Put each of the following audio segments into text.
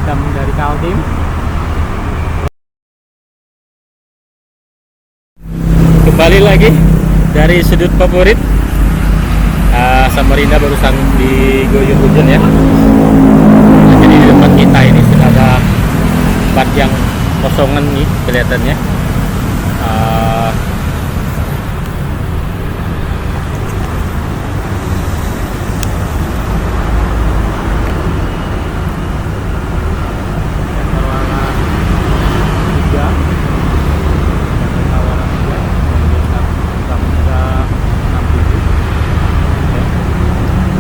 Adam dari Kaltim. Kembali lagi dari sudut favorit. Samarinda barusan diguyur hujan ya. Nah, jadi di depan kita ini sudah ada bat yang kosongan nih kelihatannya.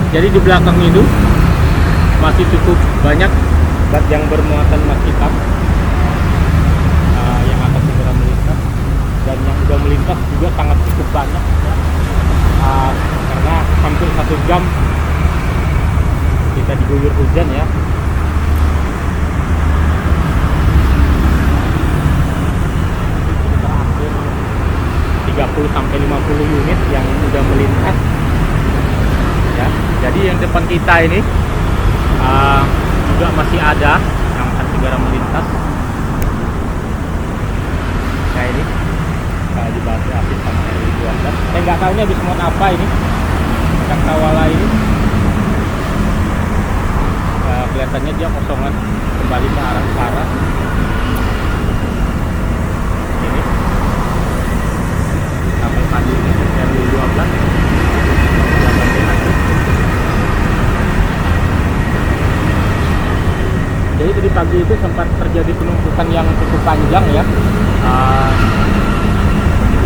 Jadi di belakang itu masih cukup banyak bat yang bermuatan emas hitam yang akan segera melintas, dan yang sudah melintas juga sangat cukup banyak ya. Karena hampir 1 jam kita diguyur hujan ya. Sekitar hampir 30-50 unit yang sudah melintas ya. Jadi yang depan kita ini juga masih ada yang akan segera melintas. Nah ini di Batu Asis sama RW12. Saya nggak tahu ini habis muat apa ini cakrawala ini. Kelihatannya dia kosongan kembali ke arah utara. Ini sampai pagi ini RW12. Jadi tadi pagi itu sempat terjadi penumpukan yang cukup panjang ya,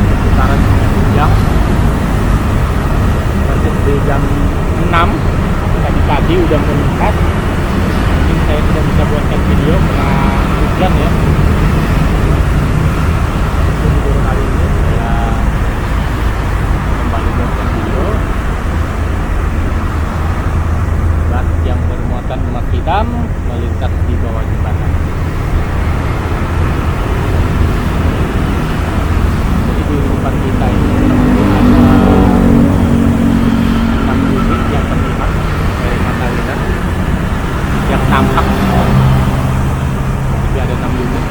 sekitaran jam persis di jam 6 tadi pagi udah meningkat. Mungkin saya tidak bisa buatkan video karena hujan ya. Jadi baru kali ini saya kembali buatkan video bat yang bermuatan emas hitam melintas di bawah jembatan. Jadi di depan kita ini ada 6 unit yang terlihat dari mata lihat yang tampak. Jadi ada 6 unit.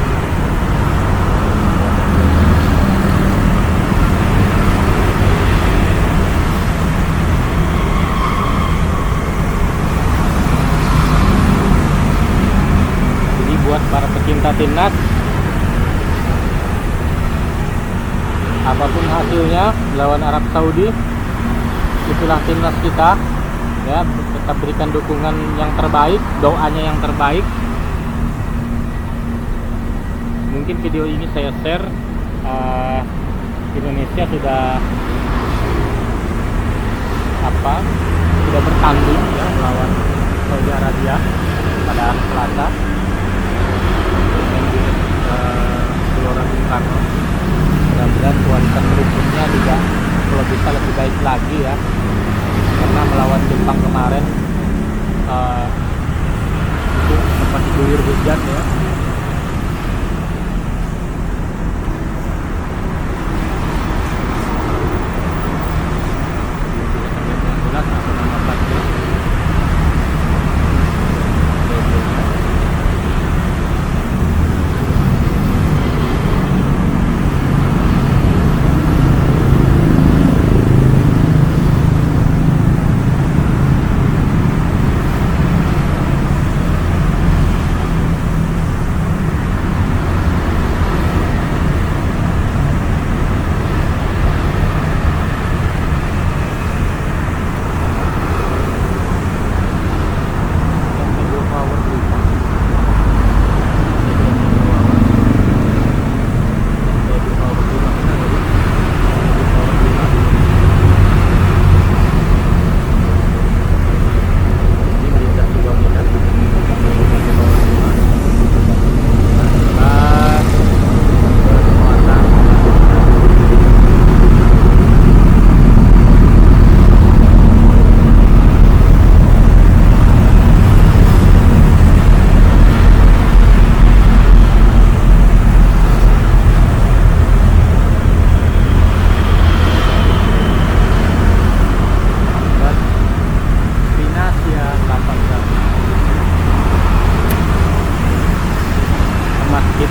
Buat para pecinta timnas, apapun hasilnya lawan Arab Saudi, itulah timnas kita ya. Tetap berikan dukungan yang terbaik, doanya yang terbaik. Mungkin video ini saya share, Indonesia sudah bertanding ya melawan Saudi Arabia pada Selasa. Gelora Bung Karno. Mudah-mudahan kualitas rukunnya juga kalau bisa lebih baik lagi ya, karena melawan Jepang kemarin itu sempat diguyur hujan ya.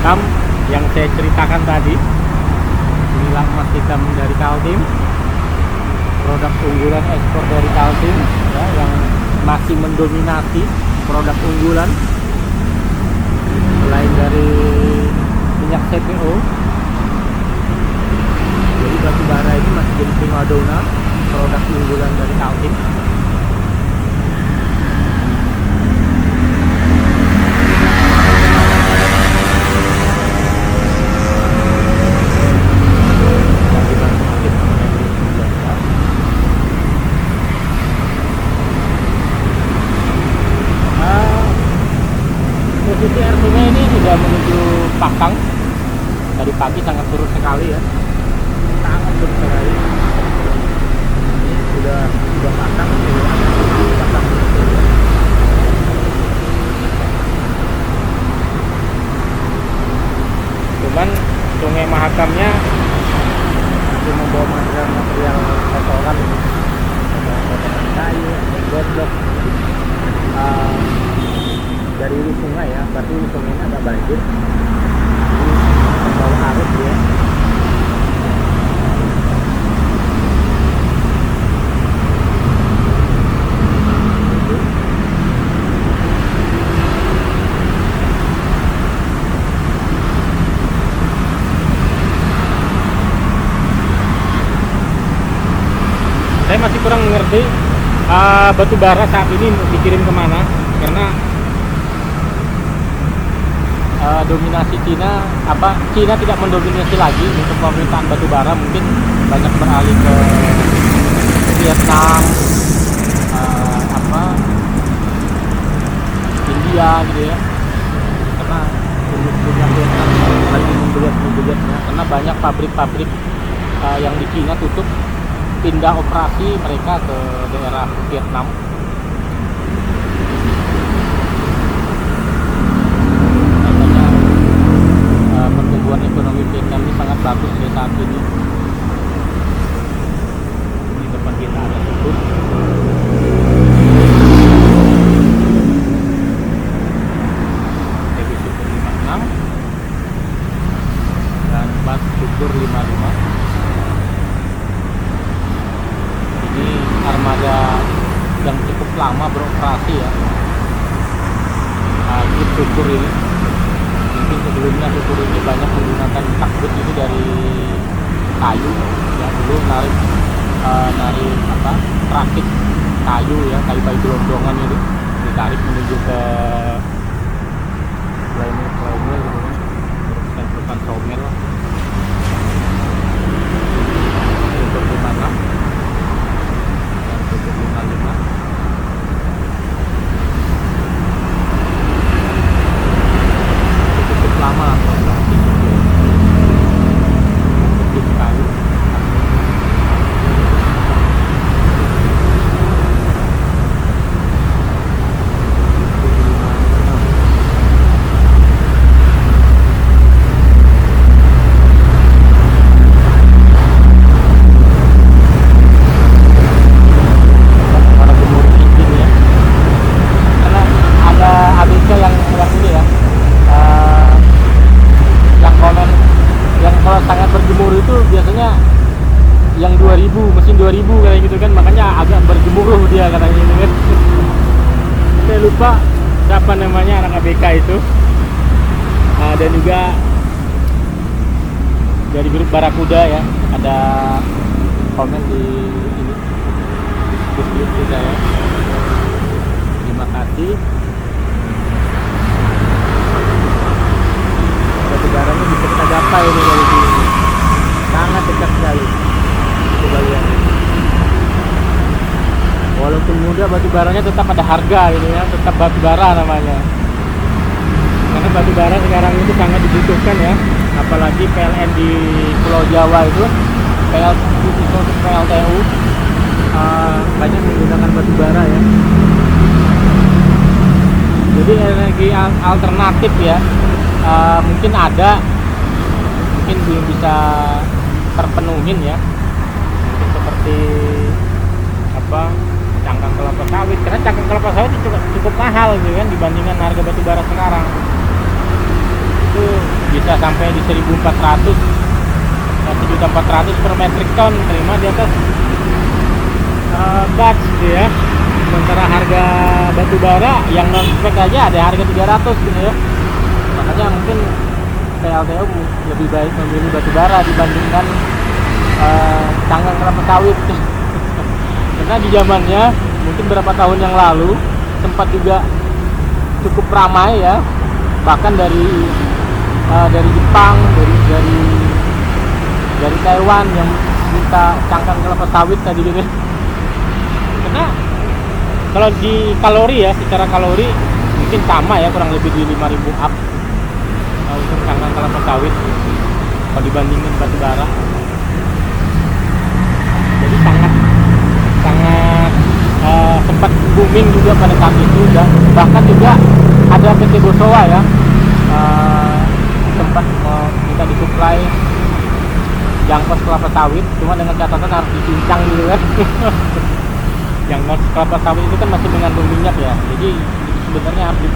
hitam yang saya ceritakan tadi. Inilah emas hitam dari Kaltim, produk unggulan ekspor dari Kaltim ya, yang masih mendominasi produk unggulan selain dari minyak CPO. Jadi batu bara ini masih jadi primadona produk unggulan dari Kaltim. Posisi air sungai ini sudah menuju pasang. Tadi pagi sangat surut sekali ya, sangat surut sekali. Ini sudah pasang, pasang. Cuman Sungai Mahakamnya masih membawa material kotoran, potongan kayu, godok dari hulu sungai ya, berarti hulu sungainya agak banjir, terbawa arus ya. Saya masih kurang mengerti batu bara saat ini dikirim kemana, karena dominasi Cina tidak mendominasi lagi untuk pemerintahan batu bara. Mungkin banyak beralih ke Vietnam, India gitu ya, karena punya Vietnam lagi menggeliat-menggeliatnya, karena banyak pabrik-pabrik yang di Cina tutup, pindah operasi mereka ke daerah Vietnam. Pertumbuhan ekonomi Vietnam ini sangat bagus di saat ini. Di depan kita ada sudut TV Super 56 dan Bat Super 55. Ini armada yang cukup lama beroperasi ya, Super ini. Sebelumnya Super ini banyak menggunakan takbut ini dari kayu ya, dulu narik rakit kayu ya, kayu gelondongan ini ditarik menuju ke lainnya gitu kan, bukan somel lah. Super 56 dan Super 55 lama kayu. Biasanya yang 2000, mesin 2000 kayak gitu kan, makanya agak bergemuruh dia katanya gitu kan. Saya lupa siapa namanya anak ABK itu. Dan juga dari grup Barakuda ya, ada komen di ini grup kita ya. Terima kasih. Batu baranya bisa kita gapai ini dari sini. Sangat dekat sekali. Coba lihat. Walaupun muda, batu baranya tetap ada harga ini ya, tetap batu bara namanya. Karena batu bara sekarang itu sangat dibutuhkan ya, apalagi PLN di Pulau Jawa itu, PLTU banyak menggunakan batu bara ya. Jadi energi alternatif ya, mungkin ada, mungkin belum bisa terpenuhin ya, mungkin seperti cangkang kelapa sawit, karena cangkang kelapa sawit itu cukup mahal gitu kan dibandingkan harga batu bara sekarang. Itu bisa sampai di 1.400, 1.400 per metric ton terima di atas batch gitu ya. Sementara harga batu bara yang non spek aja ada harga 300 gitu ya. Makanya mungkin PLTU lebih baik memilih batu bara dibandingkan cangkang kelapa sawit. Karena di zamannya mungkin berapa tahun yang lalu sempat juga cukup ramai ya, bahkan dari Jepang, dari Taiwan yang minta cangkang kelapa sawit tadi gitu. Karena kalau di kalori ya, secara kalori mungkin sama ya, kurang lebih di 5.000 up untuk cangkang kelapa sawit kalau dibandingin batu bara. Jadi sangat sempat booming juga pada saat itu, dan bahkan juga ada PT Bosowa ya sempat minta disuplai jangkos kelapa sawit, cuma dengan catatan harus dicincang gitu kan. Jangkos kelapa sawit itu kan masih mengandung minyak ya, jadi sebenarnya harus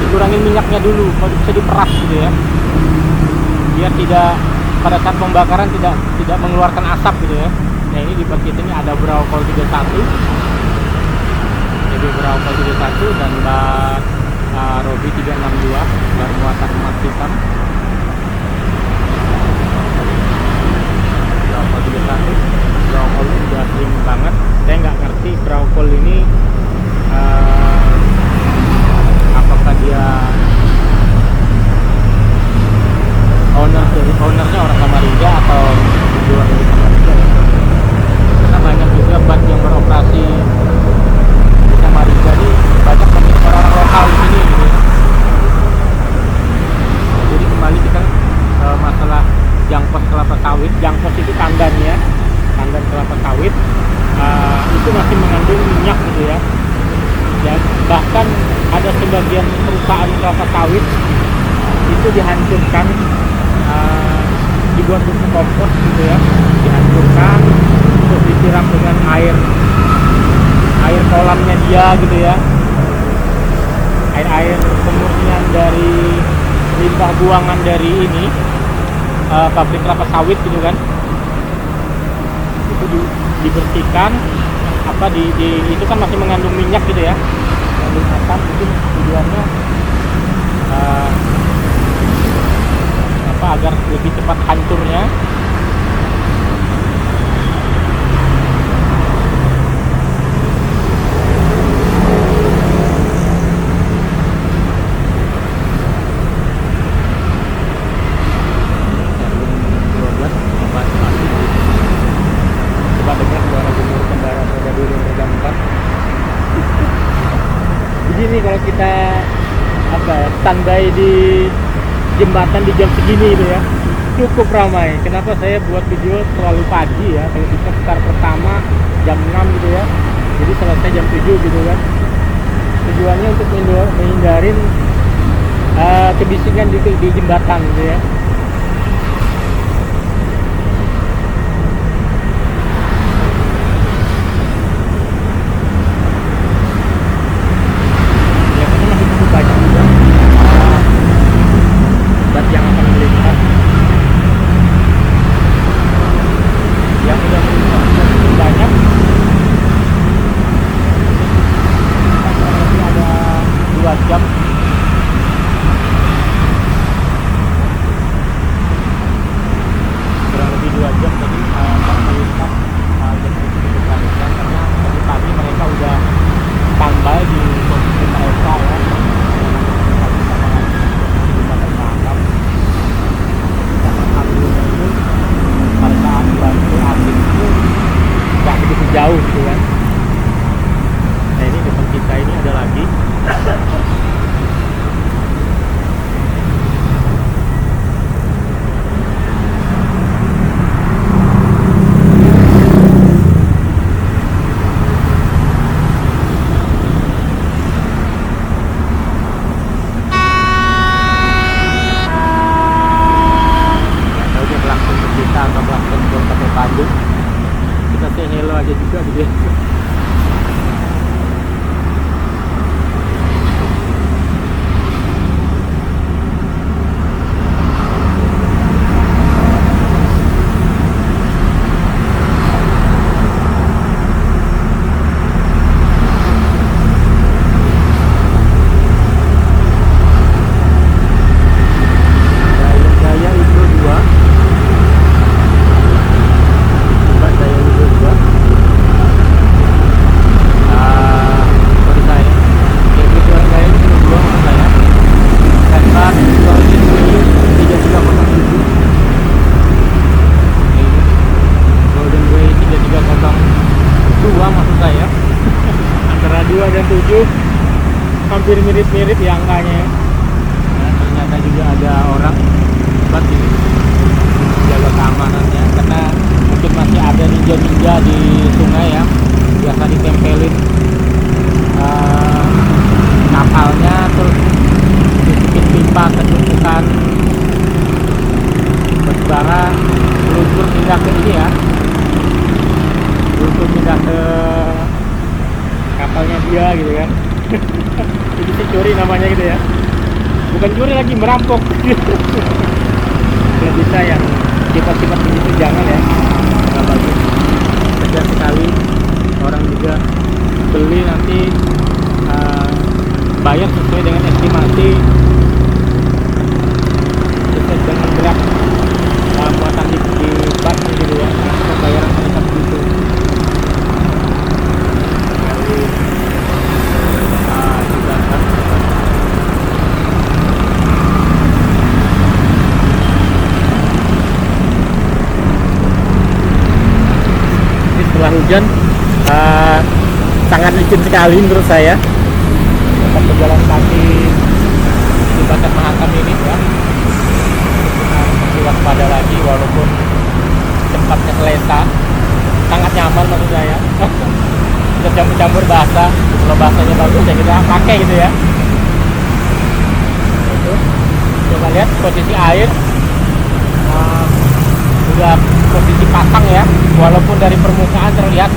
dikurangin minyaknya dulu, kalau bisa diperas gitu ya, biar tidak pada saat pembakaran tidak mengeluarkan asap gitu ya. Nah ini di paket ini ada Braucol 31, jadi Braucol 31 dan bak Robi 362 bermuatan emas hitam. Braucol 31, Braucol ini udah sering banget. Saya nggak ngerti Braucol ini apakah dia ownernya orang Samarinda atau penjual dari Samarinda ya. Karena banyak juga bat yang beroperasi di Samarinda ini banyak orang lokal di sini gitu. Jadi kembali kita masalah jangkos kelapa sawit. Jangkos itu tandannya, tandan kelapa sawit itu masih mengandung minyak gitu ya. Dan bahkan ada sebagian perusahaan kelapa sawit itu dihancurkan, dibuat pupuk kompos gitu ya, dihancurkan terus disiram dengan air kolamnya dia gitu ya, air pemurnian dari limbah buangan dari ini pabrik kelapa sawit gitu kan, itu dibersihkan itu kan masih mengandung minyak gitu ya, mengandung asam, itu tujuannya agar lebih cepat hancurnya. Coba dengar suara gemuruh kendaraan roda 2 dan roda 4. Begini kalau kita standby di jembatan di jam segini itu ya, cukup ramai. Kenapa saya buat video terlalu pagi ya, kalau bisa start pertama jam 6 gitu ya, jadi selesai jam 7 gitu kan. Tujuannya untuk menghindarin kebisingan di jembatan gitu ya. Yang akan melintas, yang sudah melintas cukup banyak. Ini ada 2 jam hampir mirip-mirip ya angkanya. Nah, ternyata juga ada orang buat ini jaga keamanannya, karena mungkin masih ada ninja-ninja di sungai ya, biasa ditempelin kapalnya, terus dimasukin pipa ketumpukan batubara, meluncur pindah ke ini ya, meluncur pindah ke kapalnya dia gitu kan. Jadi si curi namanya gitu ya, bukan curi lagi, merampok. Nggak bisa yang sifat-sifat begitu, jangan ya, nggak bagus. Kasihan sekali orang juga beli nanti bayar sesuai dengan estimasi, sesuai dengan berat muatan di bak gitu ya, pembayaran mereka begitu. Sekali juga kan. Ini setelah hujan sangat licin sekali menurut saya. Akan berjalan kaki di Batam Mahakam ini ya, masih waspada lagi, walaupun tempatnya selesa, sangat nyaman maksud saya. Kita campur-campur bahasa, kalau bahasanya bagus ya kita pakai gitu ya. Itu coba lihat posisi air, sudah posisi pasang ya, walaupun dari permukaan terlihat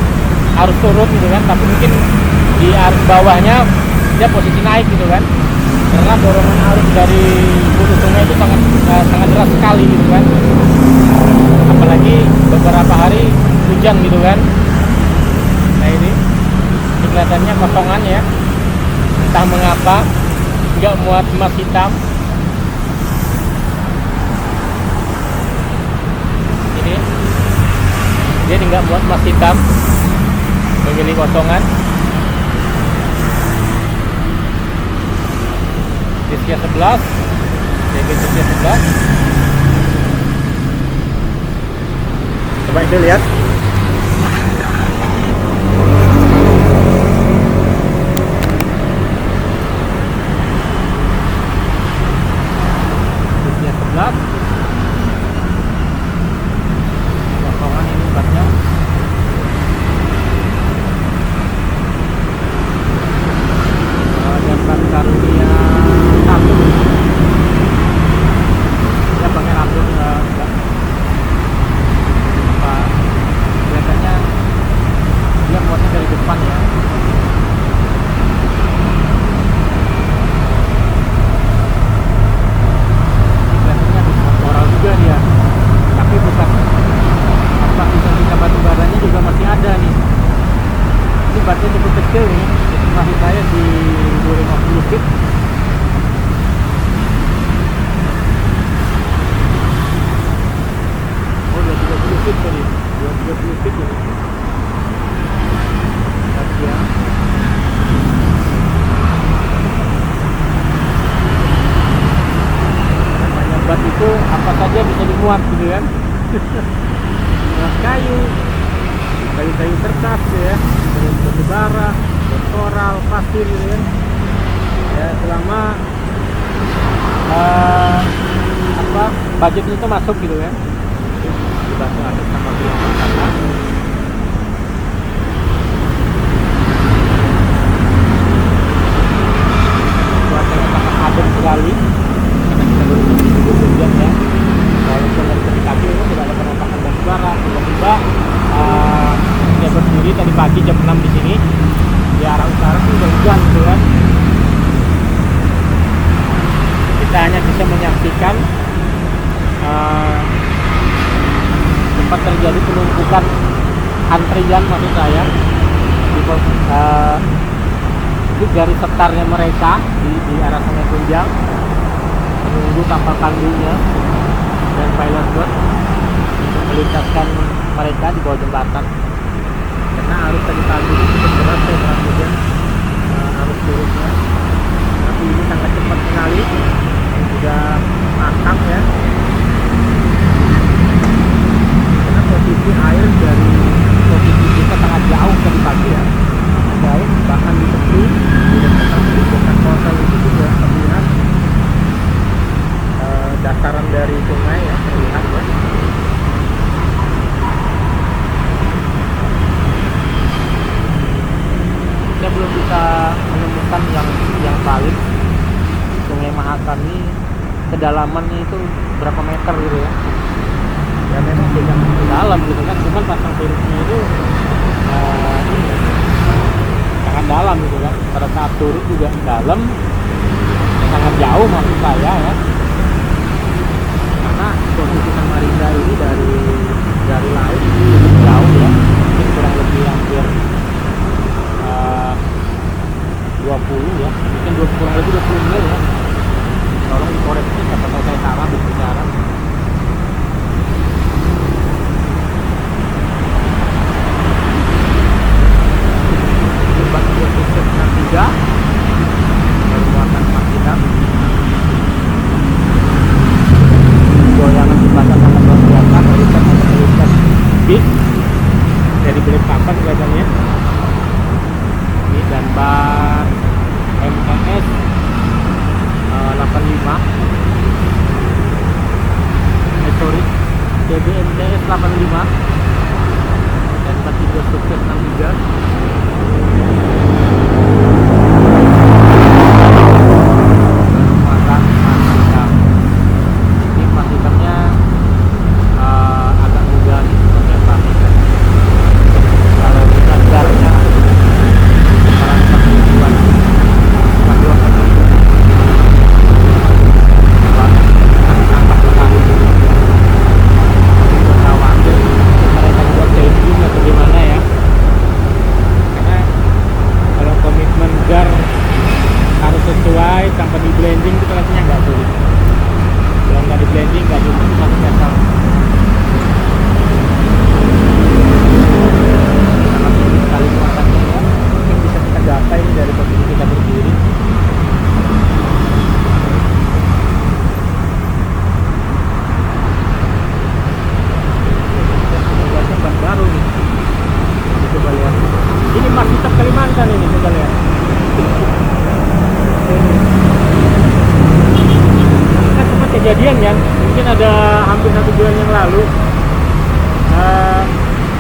arus turun gitu kan, tapi mungkin di arus bawahnya dia posisi naik gitu kan, karena dorongan arus dari hulu sungai itu sangat deras sekali gitu kan, apalagi beberapa hari hujan gitu kan. Nah ini kelihatannya kosongan ya, entah mengapa nggak muat emas hitam. Ini dia nggak muat emas hitam, memilih kosongan. Diskia 11, diskia 11. Coba itu lihat. Diskia 11. Potongan ini batnya. Jamban karunia 1. Ya pakai upload enggak apa, kelihatannya dia muatnya dari depan ya. Ini kelihatannya habis motoral juga dia, tapi bukan apa, sisa batu baranya juga masih ada nih. Ini batnya cukup kecil nih, estimasi saya di 250 feet. Oh 230 feet tadi, 230 feet ini. Ya. Namanya bat itu apa saja bisa dimuat gitu kan. Muat kayu, kayu-kayu kertas ya, batu bara, koral, pasir gitu kan. Ya selama budget itu masuk gitu kan. Dibantu atas sama pihak sana. Cuacanya sangat adem sekali, karena kita baru hujan ya. Walaupun dari pagi itu tidak ada penambahan batu bara, tiba-tiba saya berdiri tadi pagi jam 6 di sini, di arah utara itu udah hujan gitu kan. Kita hanya bisa menyaksikan tempat terjadi penumpukan antrian maksud saya di garis setarnya mereka di arah Sungai Kunjang, menunggu kapal pandunya dan pilot boat untuk melintaskan mereka di bawah jembatan, karena arus tadi pagi itu cukup deras ya perhatikan arus turunnya, tapi ini sangat cepat sekali, sudah matang ya, karena posisi air dari posisi kita sangat jauh tadi pagi ya, jauh, bahkan di tepi di dekat menemukan yang valid Sungai Mahakam ini kedalamannya itu berapa meter gitu ya. Ya memang tidak dalam gitu kan, cuman pasang surutnya itu ini sangat dalam gitu kan. Pada saat surut juga dalam, sangat jauh maksud saya ya. Karena posisi Samarinda ini dari laut cukup jauh ya, mungkin kurang lebih hampir 20 ya, mungkin kurang lebih 20 mil ya. Tolong dikoreksi siapa tahu saya salah berbicara. Jembatan buat sukses yang 3 baru muatan emas kita. Goyangan jembatan sangat luar biasa, melukat big dari belit papan kelihatannya. Ini dan ban MTS 85 sorry CBMTS 85 dan ketiga sukses 63. Ini masikannya agak mudah ditembak kalau kita garnya sekarang 42 sesuai tanpa di blending itu rasanya nggak sulit. Kalau nggak di blending nggak cuma satu meter. Sangat sulit sekali muatannya ya. Mungkin bisa kita gapai dari posisi kita berdiri. Semoga ban baru nih. Coba lihat. Ini masih tetap Kalimantan ini, coba lihat. Kan sempat kejadian kan, mungkin ada hampir 1 bulan yang lalu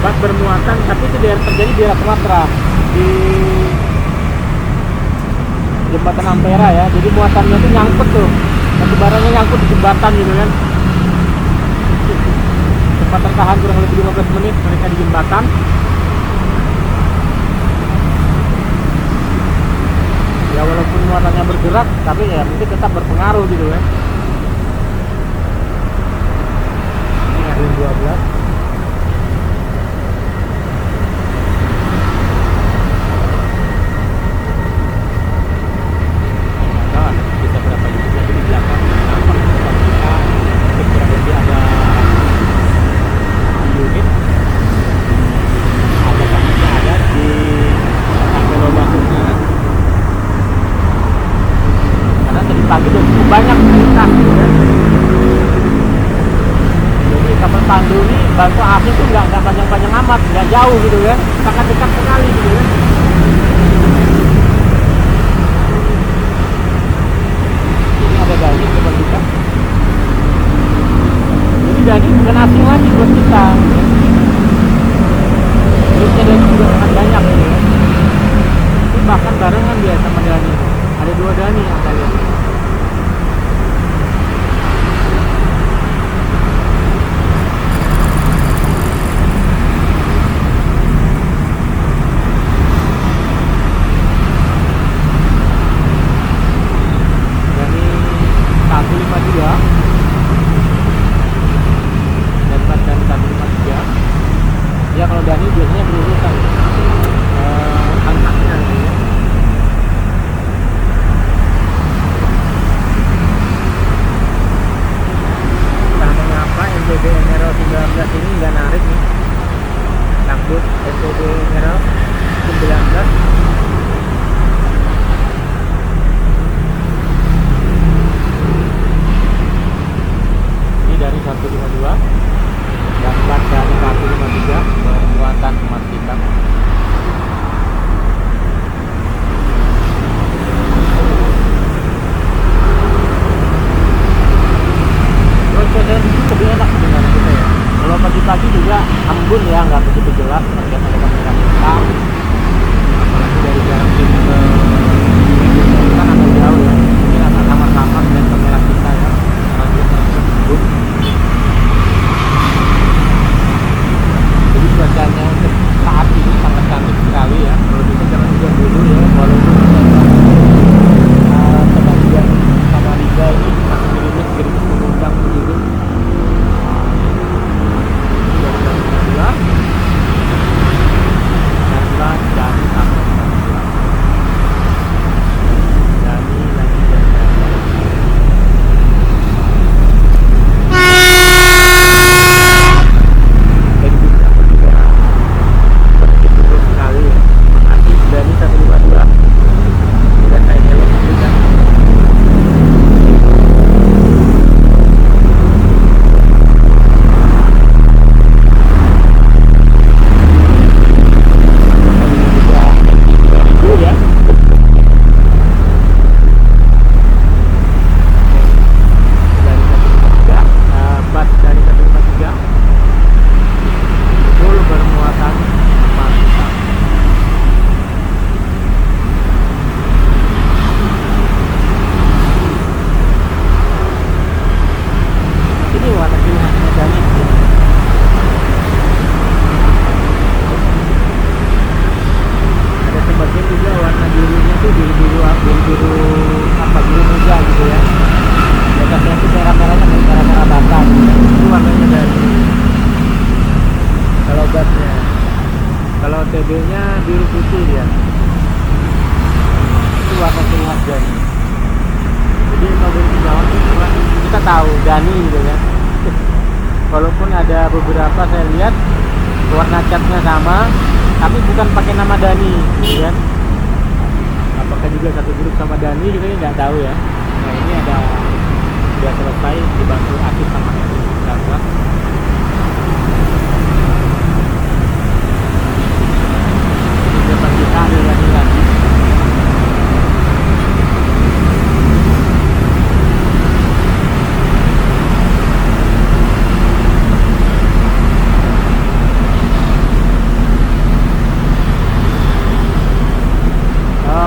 bak bermuatan, tapi itu terjadi di daerah Sumatera di jembatan Ampera ya. Jadi muatannya itu nyangkut tuh, batu baranya nyangkut di jembatan gitu kan. Sempat tertahan kurang lebih 15 menit mereka di jembatan. Ya walaupun muatannya bergerak, tapi ya mungkin tetap berpengaruh gitu ya. Ini ada 12. Nah, bisa berapa unit lagi di belakang nampak tempat kita. Mungkin kurang lebih ada unit. Ada kamarnya ada di sampai lubangnya. Karena tadi pagi udah cukup banyak perintah gitu ya. Jadi kapal tandu ini bantu api tuh nggak panjang-panjang amat, nggak jauh gitu ya, sangat dekat sekali gitu ya. Ini ada Dani coba kita. Jadi Dani bukan asing lagi buat kita. Terusnya Dani juga sangat banyak gitu ya. Ini bahkan barengan dia sama Dani. Ada 2 Dani yang saya lihat. biru apa biru muda gitu ya. Di atasnya itu merah-merahnya kayak merah-merah bata gitu. Itu warnanya dari kalau gasnya. Kalau TB-nya biru putih dia. Itu warna ciri khas Dani. Jadi mobil Jawa itu cuma kita tahu Dani gitu ya. Walaupun ada beberapa saya lihat warna catnya sama, tapi bukan pakai nama Dani, gitu kan? Apakah juga satu grup sama Dani kita nggak tahu ya. Nah ini ada sudah selesai dibantu Akif sama Heri Chandra. Di depan kita ada Dani lagi.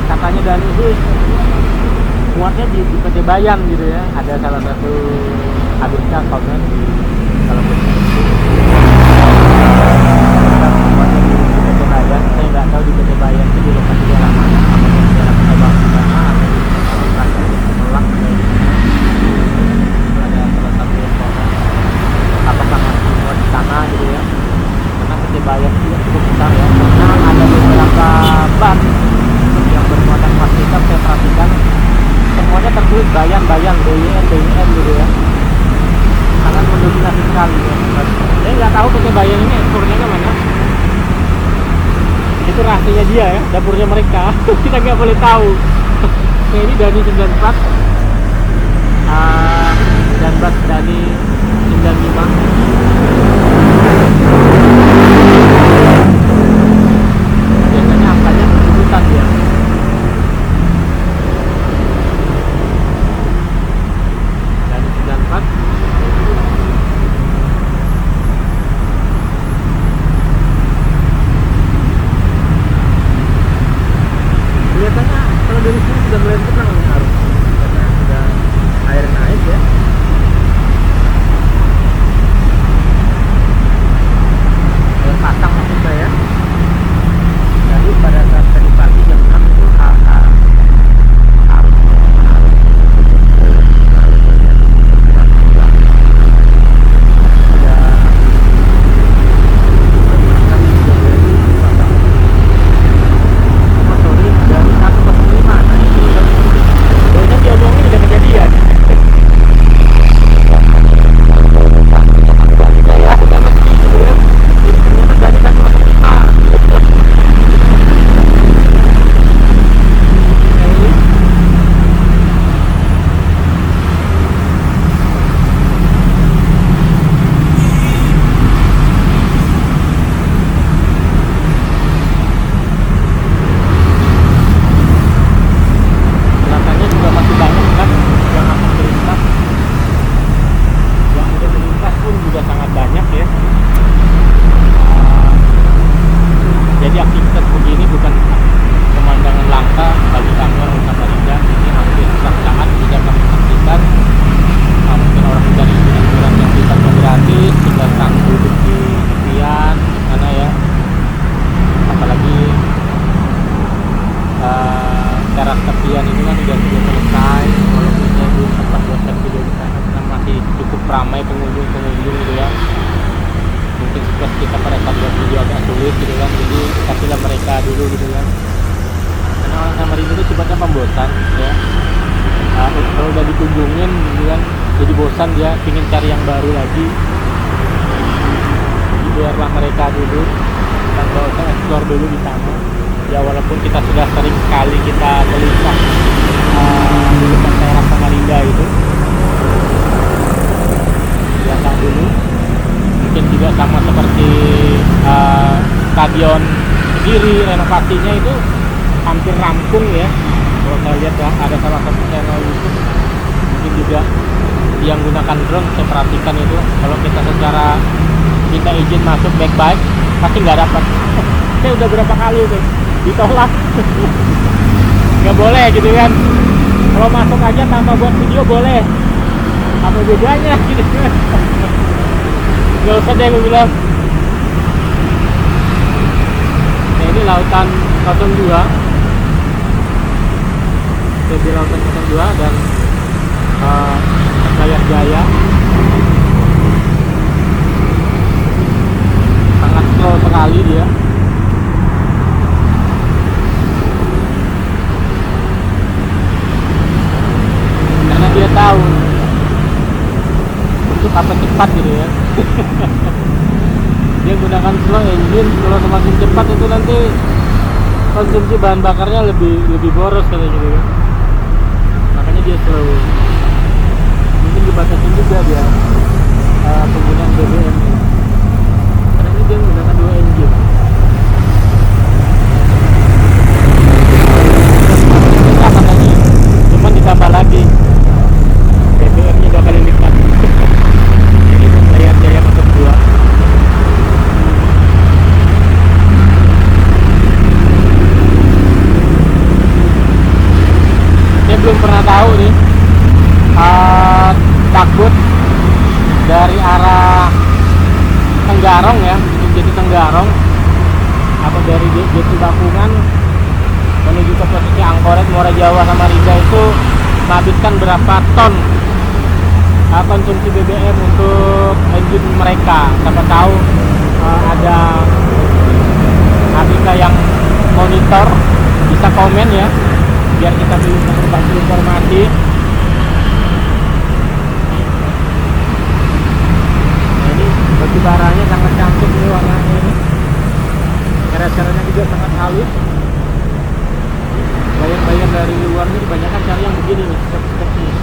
Katanya Dani itu muatnya di PT Bayan gitu ya. Ada salah satu abisnya komen di kalau muatnya di PT Bayan. Saya nggak tahu di PT Bayan itu di lokasi daerah mana, apa di daerah Sabang sana atau di Melak ada salah satu yang komen apakah masih muat di sana gitu ya. Karena PT Bayan itu cukup besar ya. Karena ada beberapa ban yang bermuatan fasilitas saya perhatikan semuanya tertulis Bayan BYN gitu ya, sangat mendominasi sekali ya. Saya nggak tahu PT Bayan ini ekspornya ke mana, itu rahasianya dia ya, dapurnya mereka. Kita nggak boleh tahu. Nah ini Dani 94 dan bas Dani 95 biasanya angkanya berjutaan dia. Biasanya kalau dari sini sudah mulai tenang nih arus karena sudah air naik ya. Air pasang maksud saya. Jadi pada saat tadi pagi jam 6 itu teras tepian itu kan sudah selesai. Walaupun saya belum sempat buat video di sana karena masih cukup ramai pengunjung gitu ya. Mungkin setelah kita pada saat buat video agak sulit gitu kan, jadi kasihlah mereka dulu gitu kan. Karena orang Samarinda itu sifatnya pembosan ya. Kalau udah dikunjungin gitu kan, jadi bosan dia, ingin cari yang baru lagi. Jadi biarlah mereka dulu, kita nggak usah explore dulu di sana. Ya walaupun kita sudah sering sekali kita melintas di depan daerah Samarinda itu, biasa dulu. Mungkin juga sama seperti stadion Kediri, renovasinya itu hampir rampung ya. Kalau saya lihat ada salah satu channel YouTube, mungkin juga yang gunakan drone, saya perhatikan itu kalau kita secara minta izin masuk backbike pasti nggak dapat. Saya udah berapa kali itu ditolak. Nggak boleh gitu kan, kalau masuk aja tanpa buat video boleh, apa bedanya gitu. Nggak usah deh gue bilang. Nah ini lautan 02 PB Lautan 02 dan layar jaya. Sangat slow sekali dia. Karena dia tahu untuk apa cepat gitu ya. Dia gunakan slow engine, kalau semakin cepat itu nanti konsumsi bahan bakarnya lebih boros katanya gitu ya. Makanya dia slow. Mungkin dibatasi juga dia penggunaan BBM nya. Karena ini dia menggunakan dua engine. Nah, katanya cuma ditambah lagi BBM nya 2 kali lipat. Jadi layar jaya motor 2. Saya belum pernah tahu nih takut dari arah Tenggarong ya, jadi Tenggarong atau dari Jati Bakungan menuju ke posisi Angkoret, Muara Jawa sama Rinda itu menghabiskan berapa ton konsumsi BBM untuk engine mereka. Siapa tahu ada ABK yang monitor, bisa komen ya, biar kita bisa berbagi informasi. Nah, ini batu baranya sangat cantik nih warnanya ini. Cara-caranya juga sangat halus. Bayang-bayang dari luar ini kebanyakan cari yang begini nih, step-step ini.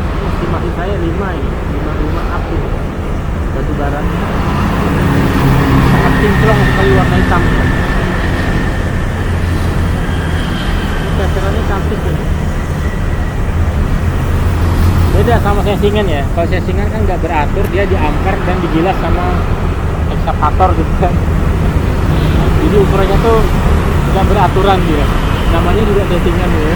Ini estimasi saya 5 ini, 5 up ini. Batu baranya sangat kinclong sekali warna hitam. Cara-caranya cantik ini. Beda sama sesingan ya. Kalau sesingan kan nggak beratur, dia diangker dan digilas sama ekskavator gitu kan. Jadi ukurannya tuh nggak beraturan dia. Namanya juga sesingan ya.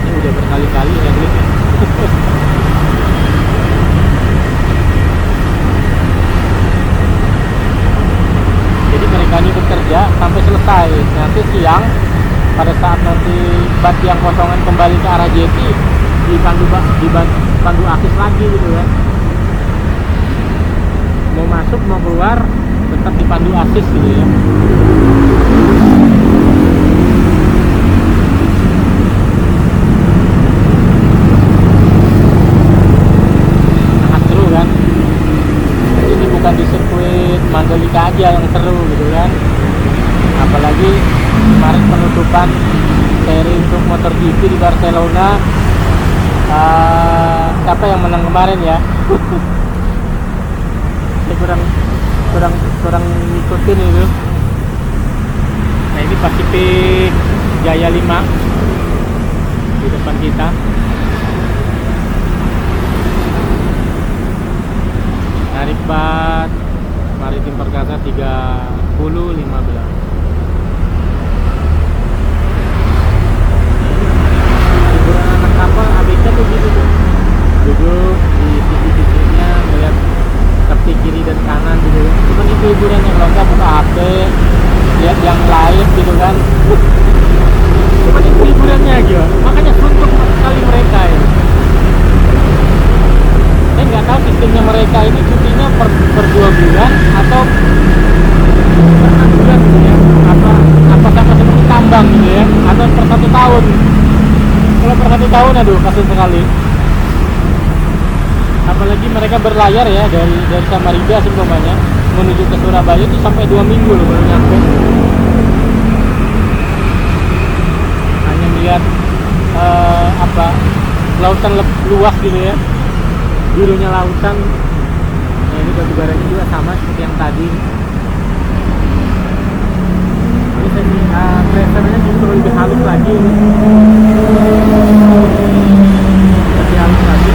Ini udah berkali-kali ya Glis ya. Jadi mereka ini bekerja sampai selesai. Nanti siang pada saat nanti bat yang kosongan kembali ke arah jeti dipandu akis lagi gitu kan. Mau masuk mau keluar tetap dipandu asis gitu ya. Sangat seru kan. Ini bukan di sirkuit Mandalika aja yang seru gitu kan. Apalagi kemarin penutupan seri untuk MotoGP di Barcelona. Siapa yang menang kemarin ya? Saya kurang ngikutin itu. Nah, ini Pacific Jaya 5 di depan kita. Narik bat Maritim Perkasa 3015. Hiburan anak kapal ABK tuh gitu tuh. Duduk di sisi-sisinya melihat tepi kiri dan kanan gitu. Cuman itu hiburannya, kalau enggak buka HP, lihat yang live gitu kan. Cuman itu hiburannya aja. Makanya suntuk sekali mereka ya. Saya nggak tahu sistemnya mereka ini cutinya per 2 bulan atau per 6 bulan gitu ya. Apa sama seperti tambang gitu ya, atau per 1 tahun. Kalau per 1 tahun aduh kasus sekali. Apalagi mereka berlayar ya dari Samarinda seumpamanya menuju ke Surabaya itu sampai 2 minggu loh baru nyampe. Hanya melihat lautan luas gitu ya, birunya lautan. Nah, ini batu baranya juga sama seperti yang tadi. Ini sesi tracernya justru lebih halus lagi. Lebih halus lagi.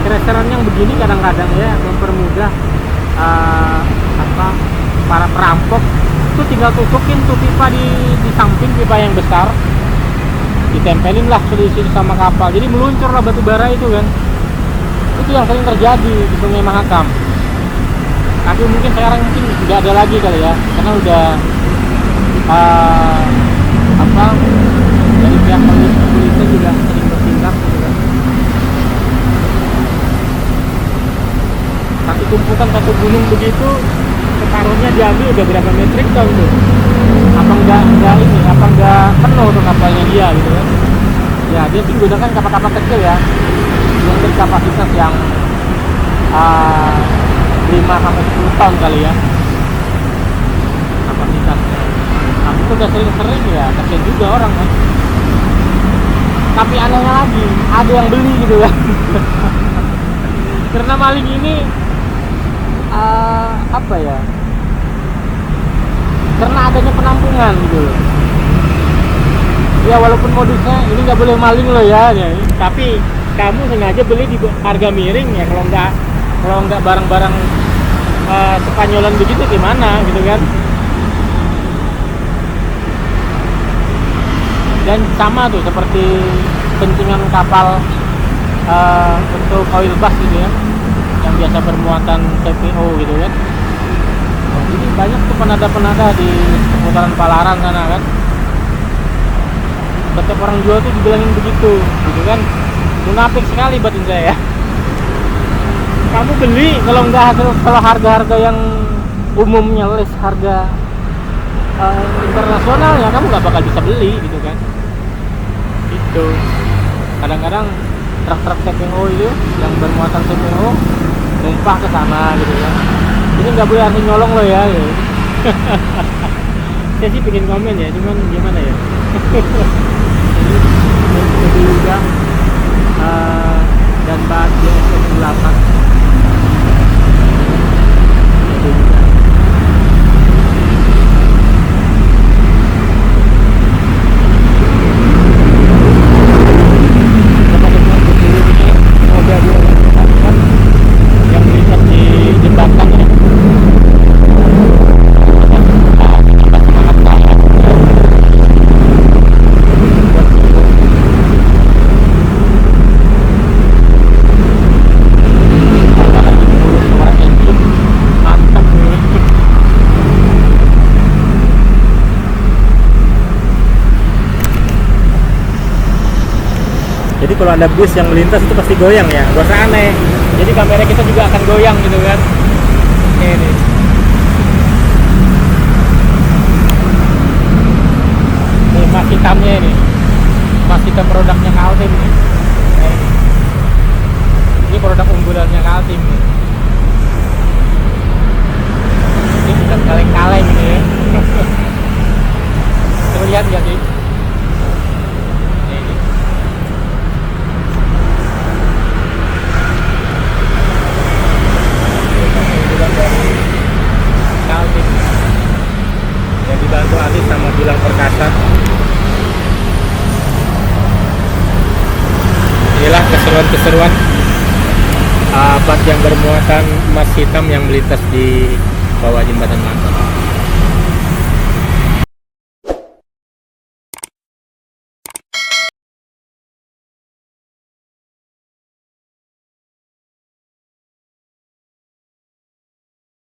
Traceran yang begini kadang-kadang ya mempermudah para perampok itu tinggal tutukin tuh pipa di samping pipa yang besar, ditempelin lah selisih sama kapal, jadi meluncur lah batu bara itu kan. Itu yang sering terjadi di Sungai Mahakam Tapi mungkin sekarang mungkin nggak ada lagi kali ya, karena udah apa, dari pihak polisi juga sering bertindak gitu kan. Satu tumpukan, satu gunung begitu, separuhnya diambil udah berapa metrik ton tuh. Apa enggak ini, apa enggak penuh tuh kapalnya dia gitu kan. Ya dia sih gunakan kapal-kapal kecil ya, yang berkapasitas yang 5-10 ton kali ya kapasitasnya. Tapi itu udah sering-sering ya, kasian juga orang kan. Tapi anehnya lagi, ada yang beli gitu kan. Karena maling ini apa ya, karena adanya penampungan gitu loh. Ya walaupun modusnya ini nggak boleh maling loh ya, tapi kamu sengaja beli di harga miring ya. Kalau nggak barang-barang Spanyolan begitu gimana gitu kan. Dan sama tuh seperti pencingan kapal untuk oil bus gitu ya, yang biasa bermuatan CPO gitu kan. Nah, jadi banyak tuh penada-penada di seputaran Palaran sana kan. Setiap orang jual tuh dibilangin begitu gitu kan. Munafik sekali batin saya. Kamu beli kalau harga-harga yang umumnya list harga internasional ya kamu nggak bakal bisa beli gitu kan. Itu kadang-kadang truk-truk CPO itu yang bermuatan CPO numpah ke sana gitu kan. Ini nggak boleh asing nyolong loh ya. Saya sih pengen komen ya, cuman gimana ya. Jadi juga dan bahas di SM8 jadi juga yang lihat di jembatan ya. Jadi kalau ada bus yang melintas itu pasti goyang ya, gak usah aneh. Jadi kamera kita juga akan goyang gitu kan. Ini mas hitamnya ini, mas hitam produknya Kaltim nih. Ini produk unggulannya Kaltim nih. Ini bukan kaleng-kaleng ini ya. Coba lihat nggak sih? Yang dibantu Alis sama Gilang Perkasa. Inilah keseruan-keseruan bat yang bermuatan emas hitam yang melintas di bawah jembatan Mangkok.